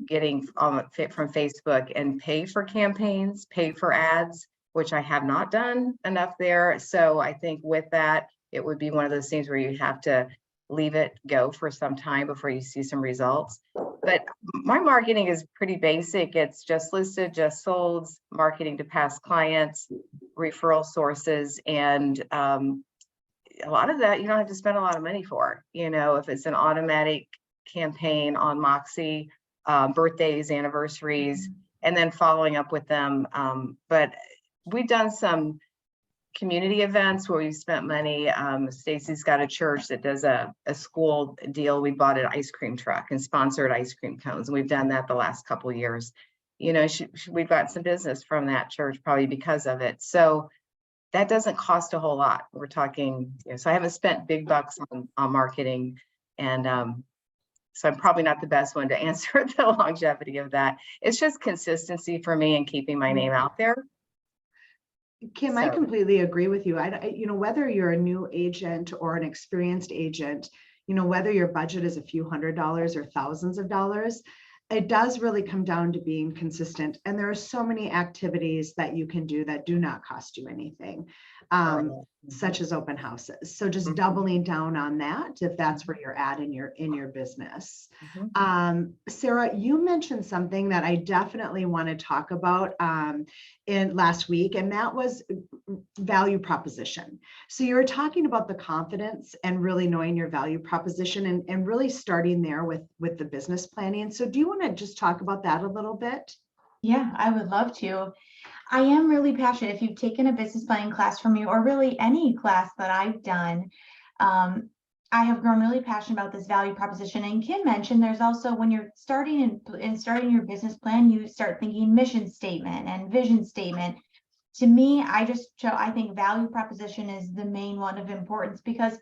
getting from Facebook and pay for campaigns, pay for ads, which I have not done enough there. So I think with that, it would be one of those things where you have to leave it go for some time before you see some results. But my marketing is pretty basic. It's just listed, just sold, marketing to past clients, referral sources, and a lot of that you don't have to spend a lot of money for. If it's an automatic campaign on Moxie, birthdays, anniversaries, and then following up with them. But we've done some community events where we spent money. Stacy's got a church that does a school deal. We bought an ice cream truck and sponsored ice cream cones. And we've done that the last couple of years. We've got some business from that church probably because of it. So that doesn't cost a whole lot. We're talking, so I haven't spent big bucks on marketing. And so I'm probably not the best one to answer the longevity of that. It's just consistency for me and keeping my name out there. Kim, I completely agree with you. Whether you're a new agent or an experienced agent, whether your budget is a few $100s or thousands of dollars, it does really come down to being consistent. And there are so many activities that you can do that do not cost you anything, such as open houses. So just doubling down on that, if that's where you're at in your business. Sarah, you mentioned something that I definitely want to talk about in last week, and that was value proposition. So you were talking about the confidence and really knowing your value proposition and really starting there with the business planning. So do you want to just talk about that a little bit? Yeah, I would love to. I am really passionate. If you've taken a business planning class from me, or really any class that I've done, I have grown really passionate about this value proposition. And Kim mentioned there's also, when you're starting your business plan, you start thinking mission statement and vision statement. To me, I think value proposition is the main one of importance, because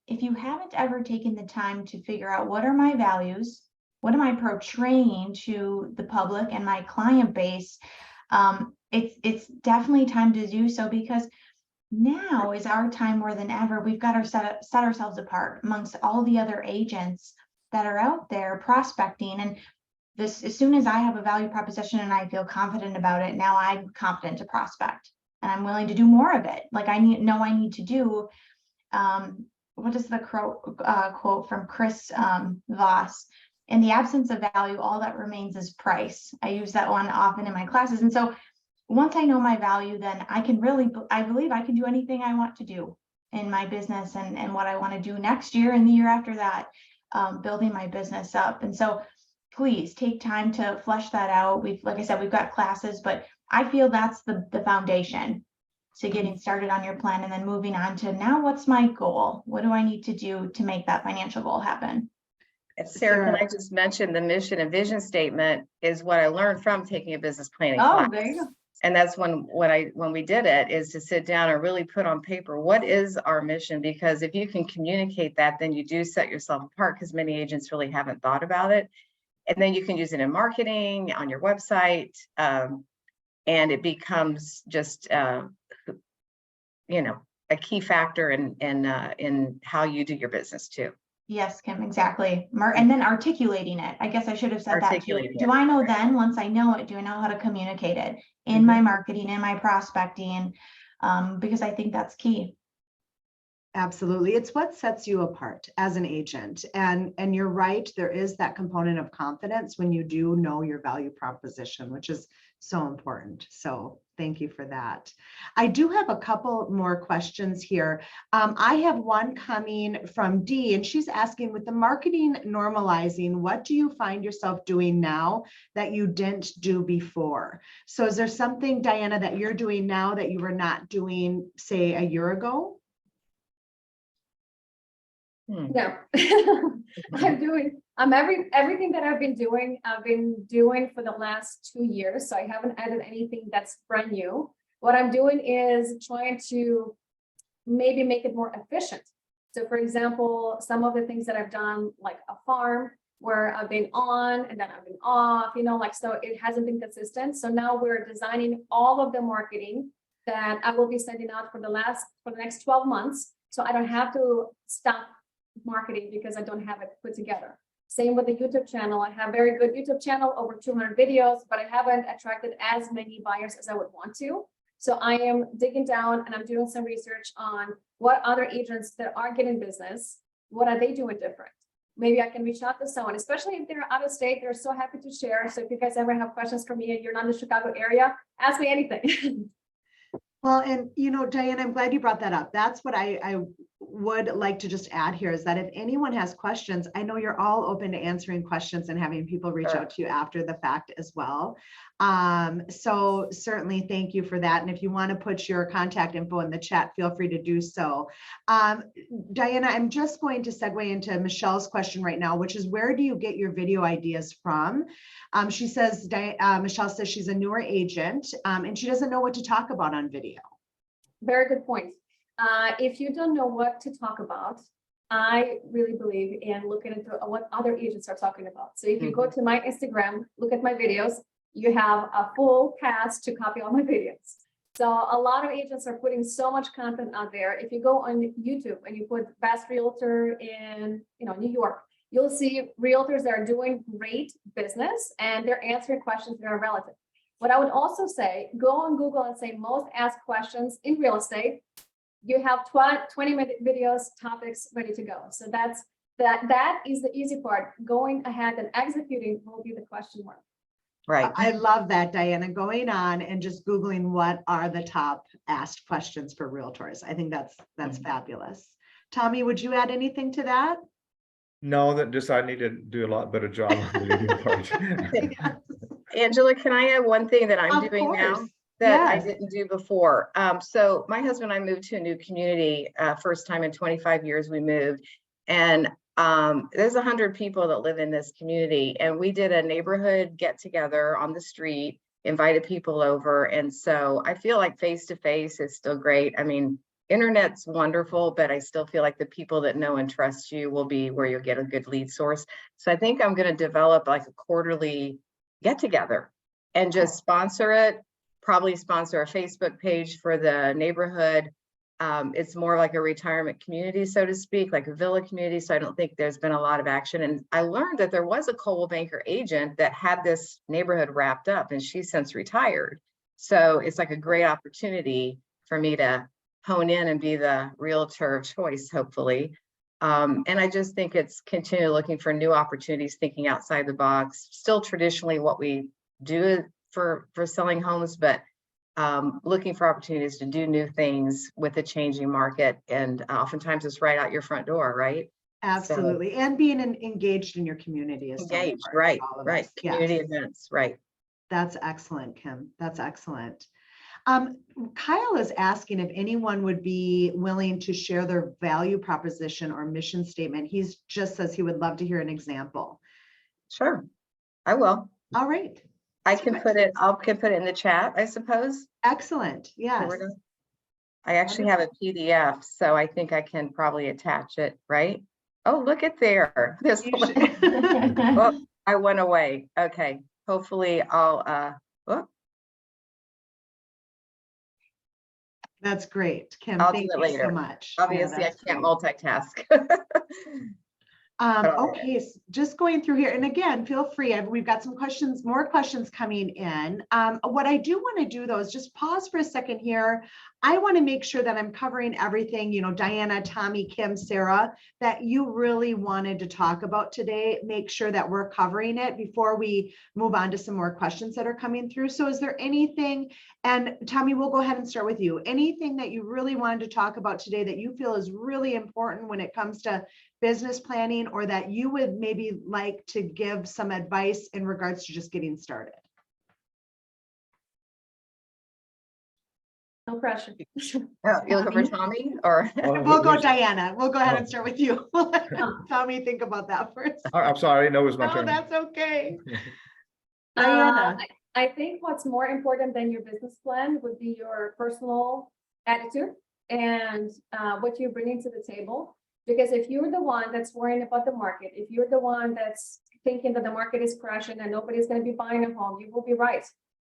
if you haven't ever taken the time to figure out what are my values, what am I portraying to the public and my client base, it's definitely time to do so, because now is our time more than ever. We've got to set ourselves apart amongst all the other agents that are out there prospecting. And this, as soon as I have a value proposition and I feel confident about it, now I'm confident to prospect. and I'm willing to do more of it. Like I need to do, what is the quote from Chris Voss? In the absence of value, all that remains is price. I use that one often in my classes. And so once I know my value, then I believe I can do anything I want to do in my business and what I want to do next year and the year after that, building my business up. And so please take time to flesh that out. Like I said, we've got classes, but I feel that's the foundation to getting started on your plan and then moving on to now what's my goal? What do I need to do to make that financial goal happen? Sarah, can I just mention the mission and vision statement is what I learned from taking a business planning Oh, class. there you go. And that's when we did it, is to sit down and really put on paper, what is our mission? Because if you can communicate that, then you do set yourself apart, because many agents really haven't thought about it. And then you can use it in marketing, on your website, and it becomes just, you know, a key factor in how you do your business too. Yes, Kim, exactly. And then articulating it. I guess I should have said that too. Articulating it. Do I know then, once I know it, do I know how to communicate it in my marketing, in my prospecting? Because I think that's key. Absolutely. It's what sets you apart as an agent. And you're right, there is that component of confidence when you do know your value proposition, which is so important. So thank you for that. I do have a couple more questions here. I have one coming from Dee, and she's asking, with the marketing normalizing, what do you find yourself doing now that you didn't do before? So is there something, Diana, that you're doing now that you were not doing, say, a year ago? No, everything that I've been doing for the last 2 years. So I haven't added anything that's brand new. What I'm doing is trying to maybe make it more efficient. So for example, some of the things that I've done, like a farm where I've been on and then I've been off, you know, like, so it hasn't been consistent. So now we're designing all of the marketing that I will be sending out for the next 12 months. So I don't have to stop marketing because I don't have it put together. Same with the YouTube channel. I have very good YouTube channel, over 200 videos, but I haven't attracted as many buyers as I would want to. So I am digging down and I'm doing some research on what other agents that are getting business, what are they doing different? Maybe I can reach out to someone, especially if they're out of state. They're so happy to share. So if you guys ever have questions for me and you're not in the Chicago area, ask me anything. Well, and you know, Diane, I'm glad you brought that up. That's what I would like to just add here, is that if anyone has questions, I know you're all open to answering questions and having people reach out to you after the fact as well. So certainly thank you for that. And if you want to put your contact info in the chat, feel free to do so. Diana, I'm just going to segue into Michelle's question right now, which is, where do you get your video ideas from? She says, Michelle says she's a newer agent and she doesn't know what to talk about on video. Very good point. If you don't know what to talk about, I really believe in looking into what other agents are talking about. So if you go to my Instagram, look at my videos, you have a full cast to copy all my videos. So a lot of agents are putting so much content out there. If you go on YouTube and you put best realtor in, New York, you'll see realtors that are doing great business and they're answering questions that are relative. What I would also say, go on Google and say most asked questions in real estate. You have 20-minute videos, topics ready to go. So that is the easy part. Going ahead and executing will be the question mark. Right. I love that, Diana, going on and just Googling what are the top asked questions for realtors. I think that's fabulous. Tommy, would you add anything to that? No, that just, I need to do a lot better job on the video part. Angela, can I add one thing that I'm doing now that I didn't do before? So my husband and I moved to a new community, first time in 25 years we moved. And there's 100 people that live in this community. And we did a neighborhood get together on the street, invited people over. And so I feel like face-to-face is still great. I mean, internet's wonderful, but I still feel like the people that know and trust you will be where you'll get a good lead source. So I think I'm going to develop like a quarterly get together and just sponsor it, probably sponsor a Facebook page for the neighborhood. It's more like a retirement community, so to speak, like a villa community. So I don't think there's been a lot of action. And I learned that there was a Coldwell Banker agent that had this neighborhood wrapped up and she's since retired. So it's like a great opportunity for me to hone in and be the realtor of choice, hopefully. And I just think it's continually looking for new opportunities, thinking outside the box, still traditionally what we do for selling homes, but looking for opportunities to do new things with the changing market. And oftentimes it's right out your front door, right? Absolutely. And being engaged in your community is so Engaged, important right, for all of right. us. Community Yes. events, right. That's excellent, Kim. That's excellent. Kyle is asking if anyone would be willing to share their value proposition or mission statement. He's just says he would love to hear an example. Sure, I will. All right. I can put it, can put it in the chat, I suppose. Excellent. Yes. I actually have a PDF, so I think I can probably attach it, right? Oh, look at there. This one. Oh, I went away. Okay. Hopefully I'll oh, That's great, Kim. I'll Thank do it you so later. much. Obviously, I that's can't great. multitask. Okay, so just going through here, and again, feel free. We've got some questions, more questions coming in. What I do want to do though is just pause for a second here. I want to make sure that I'm covering everything, you know, Diana, Tommy, Kim, Sarah, that you really wanted to talk about today. Make sure that we're covering it before we move on to some more questions that are coming through. So is there anything, and Tommy, we'll go ahead and start with you. Anything that you really wanted to talk about today that you feel is really important when it comes to business planning, or that you would maybe like to give some advice in regards to just getting started? No pressure. Oh, you looking for Tommy or? We'll go Diana. We'll go ahead and start with you. Tommy, think about that first. I'm sorry, I didn't know it was my No, turn. that's okay. Diana. I think what's more important than your business plan would be your personal attitude and what you're bringing to the table. Because if you're the one that's worrying about the market, if you're the one that's thinking that the market is crashing and nobody's going to be buying a home, you will be right.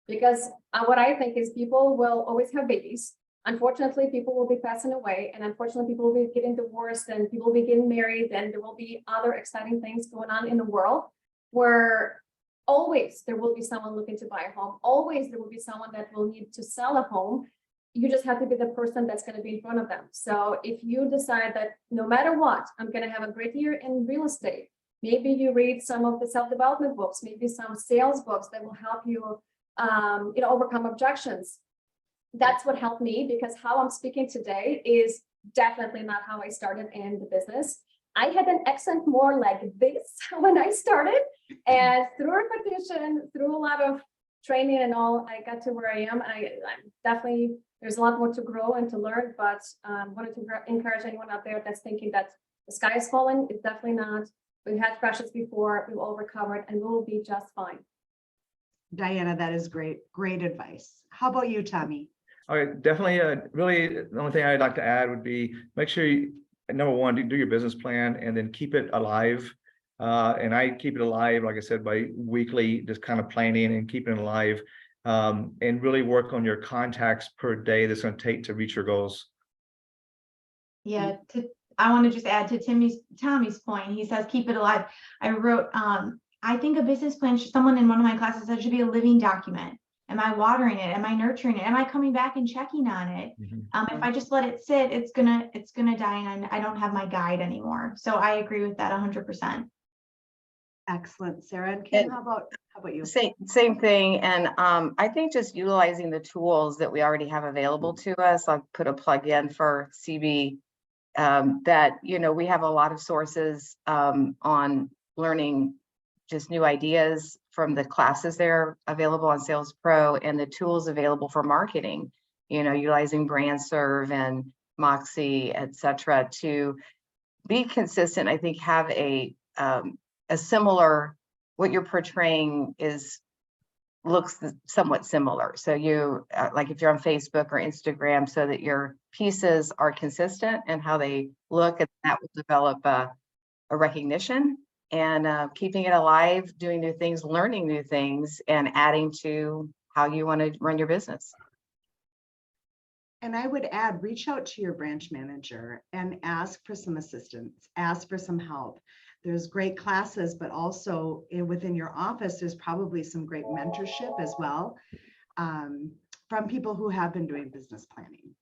Because what I think is people will always have babies. Unfortunately, people will be passing away, and unfortunately, people will be getting divorced, and people will be getting married, and there will be other exciting things going on in the world where always there will be someone looking to buy a home. Always there will be someone that will need to sell a home. You just have to be the person that's going to be in front of them. So if you decide that no matter what, I'm going to have a great year in real estate, maybe you read some of the self-development books, maybe some sales books that will help you, overcome objections. That's what helped me, because how I'm speaking today is definitely not how I started in the business. I had an accent more like this when I started, and through repetition, through a lot of training and all, I got to where I am. I'm definitely, there's a lot more to grow and to learn, but wanted to encourage anyone out there that's thinking that the sky is falling. It's definitely not. We've had crashes before, we've all recovered, and we will be just fine. Diana, that is great. Great advice. How about you, Tommy? All right, definitely. Really, the only thing I'd like to add would be make sure you, number one, do your business plan and then keep it alive. And I keep it alive, like I said, by weekly, just kind of planning and keeping it alive, and really work on your contacts per day that's going to take to reach your goals. Yeah, I want to just add to Tommy's point. He says, keep it alive. I wrote, I think a business plan, someone in one of my classes said, should be a living document. Am I watering it? Am I nurturing it? Am I coming back and checking on it? If I just let it sit, it's gonna die, and I don't have my guide anymore. So I agree with that 100%. Excellent. Sarah and Kim, how about you? Same thing. And I think just utilizing the tools that we already have available to us. I'll put a plug in for CB, that, we have a lot of sources on learning just new ideas from the classes there available on Sales Pro, and the tools available for marketing, utilizing BrandServe and Moxie, etc., to be consistent. I think have a similar, what you're portraying looks somewhat similar. So you like if you're on Facebook or Instagram, so that your pieces are consistent and how they look, and that will develop a recognition, and keeping it alive, doing new things, learning new things, and adding to how you want to run your business. And I would add, reach out to your branch manager and ask for some assistance, ask for some help. There's great classes, but also within your office, there's probably some great mentorship as well. from people who have been doing business planning.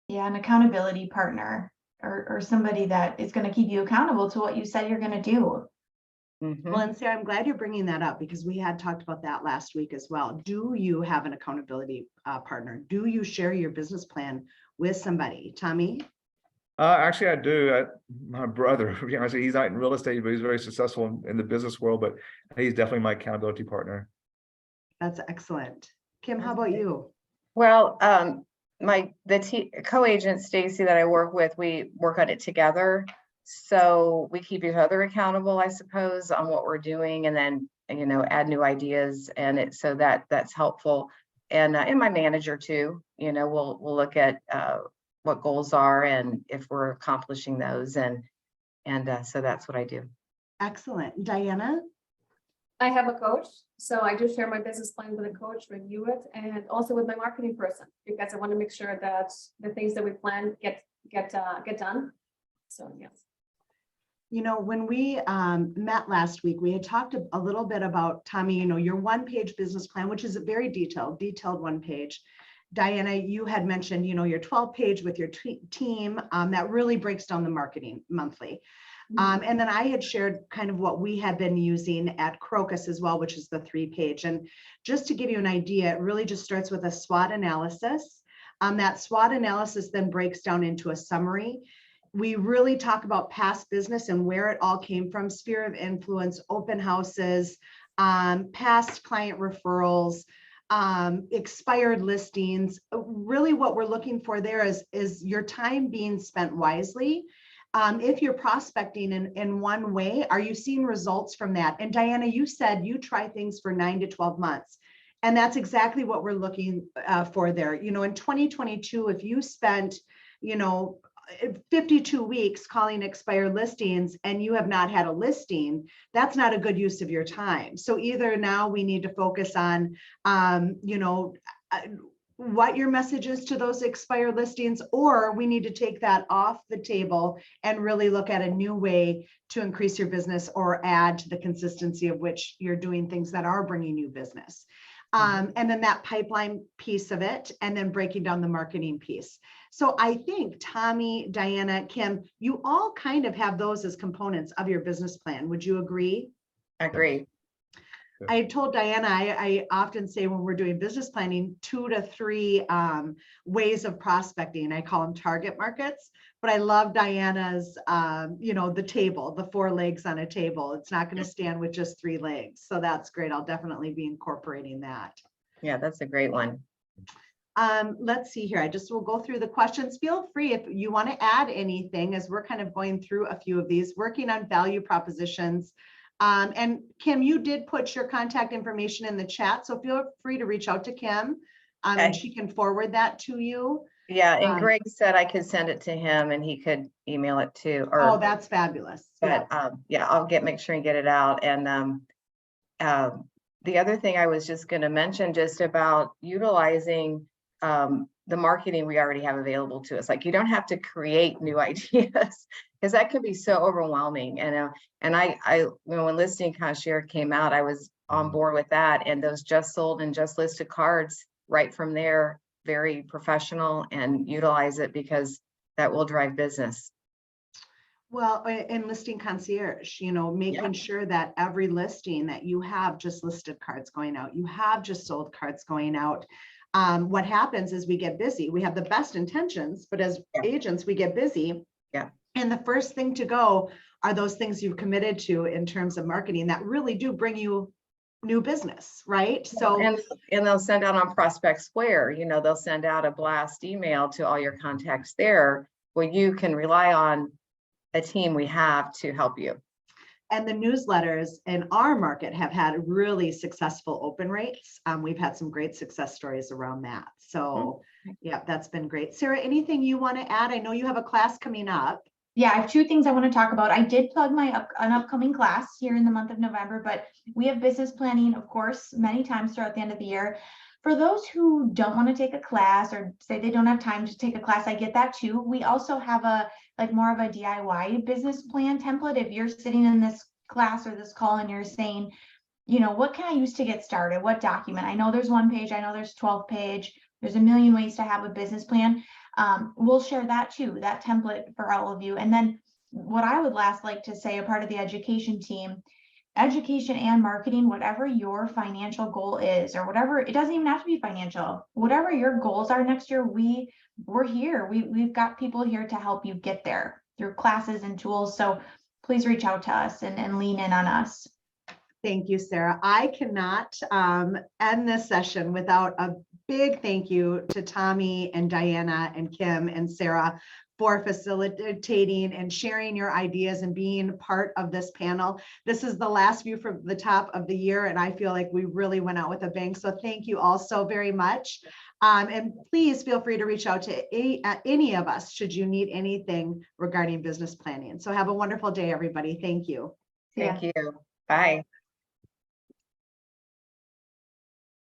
Yeah, an accountability partner or somebody that is going to keep you accountable to what you said you're going to do. Mhm. Well, and Sarah, I'm glad you're bringing that up because we had talked about that last week as well. Do you have an accountability partner? Do you share your business plan with somebody? Tommy? Actually, I do. My brother, he's not in real estate, but he's very successful in the business world, but he's definitely my accountability partner. That's excellent. Kim, how about you? Well, the co-agent Stacy that I work with, we work on it together. So we keep each other accountable, I suppose, on what we're doing, and then, you know, add new ideas, and so that's helpful. And my manager too, you know, we'll look at what goals are and if we're accomplishing those, and so that's what I do. Excellent. Diana? I have a coach, so I do share my business plan with a coach, review it, and also with my marketing person, because I want to make sure that the things that we plan get done. So yes. You know, when we met last week, we had talked a little bit about, Tommy, you know, your one-page business plan, which is a very detailed one page. Diana, you had mentioned, you know, your 12-page with your team that really breaks down the marketing monthly. And then I had shared kind of what we had been using at Crocus as well, which is the 3-page. And just to give you an idea, it really just starts with a SWOT analysis. That SWOT analysis then breaks down into a summary. We really talk about past business and where it all came from, sphere of influence, open houses, past client referrals, expired listings. Really what we're looking for there is your time being spent wisely. If you're prospecting in one way, are you seeing results from that? And Diana, you said you try things for 9 to 12 months. And that's exactly what we're looking for there. You know, in 2022, if you spent, you know, 52 weeks calling expired listings and you have not had a listing, that's not a good use of your time. So either now we need to focus on, you know, what your message is to those expired listings, or we need to take that off the table and really look at a new way to increase your business or add to the consistency of which you're doing things that are bringing you business. And then that pipeline piece of it, and then breaking down the marketing piece. So I think Tommy, Diana, Kim, you all kind of have those as components of your business plan. Would you agree? I agree. I told Diana, I often say when we're doing business planning, 2 to 3 ways of prospecting. I call them target markets, but I love Diana's, you know, the table, the 4 legs on a table. It's not going to stand with just 3 legs. So that's great. I'll definitely be incorporating that. Yeah, that's a great one. Let's see here. We'll go through the questions. Feel free if you want to add anything as we're kind of going through a few of these, working on value propositions. And Kim, you did put your contact information in the chat, so feel free to reach out to Kim and she can forward that to you. Yeah, and Greg said I could send it to him and he could email it too. Oh, that's fabulous. But yeah, I'll make sure and get it out. And the other thing I was just going to mention just about utilizing the marketing we already have available to us. Like, you don't have to create new ideas, because that could be so overwhelming. And I you know, when Listing Concierge came out, I was on board with that, and those just sold and just listed cards right from there, very professional, and utilize it because that will drive business. Well, in Listing Concierge, you know, making sure that every listing that you have just listed cards going out, you have just sold cards going out. What happens is we get busy. We have the best intentions, but as agents, we get busy. Yeah. And the first thing to go are those things you've committed to in terms of marketing that really do bring you new business, right? So and they'll send out on Prospect Square, you know, they'll send out a blast email to all your contacts there, where you can rely on a team we have to help you. And the newsletters in our market have had really successful open rates. We've had some great success stories around that. So yeah, that's been great. Sarah, anything you want to add? I know you have a class coming up. Yeah, I have 2 things I want to talk about. I did plug an upcoming class here in the month of November, but we have business planning, of course, many times throughout the end of the year. For those who don't want to take a class or say they don't have time to take a class, I get that too. We also have more of a DIY business plan template. If you're sitting in this class or this call and you're saying, you know, what can I use to get started? What document? I know there's 1 page, I know there's 12 page. There's a million ways to have a business plan. We'll share that too, that template for all of you. And then what I would last like to say, a part of the education team, education and marketing, whatever your financial goal is, or whatever, it doesn't even have to be financial, whatever your goals are next year, we're here. We've got people here to help you get there through classes and tools. So please reach out to us and lean in on us. Thank you, Sarah. I cannot end this session without a big thank you to Tommy and Diana and Kim and Sarah for facilitating and sharing your ideas and being part of this panel. This is the last view from the top of the year, and I feel like we really went out with a bang. So thank you all so very much. And please feel free to reach out to any of us should you need anything regarding business planning. So have a wonderful day, everybody. Thank you. Thank you. Bye.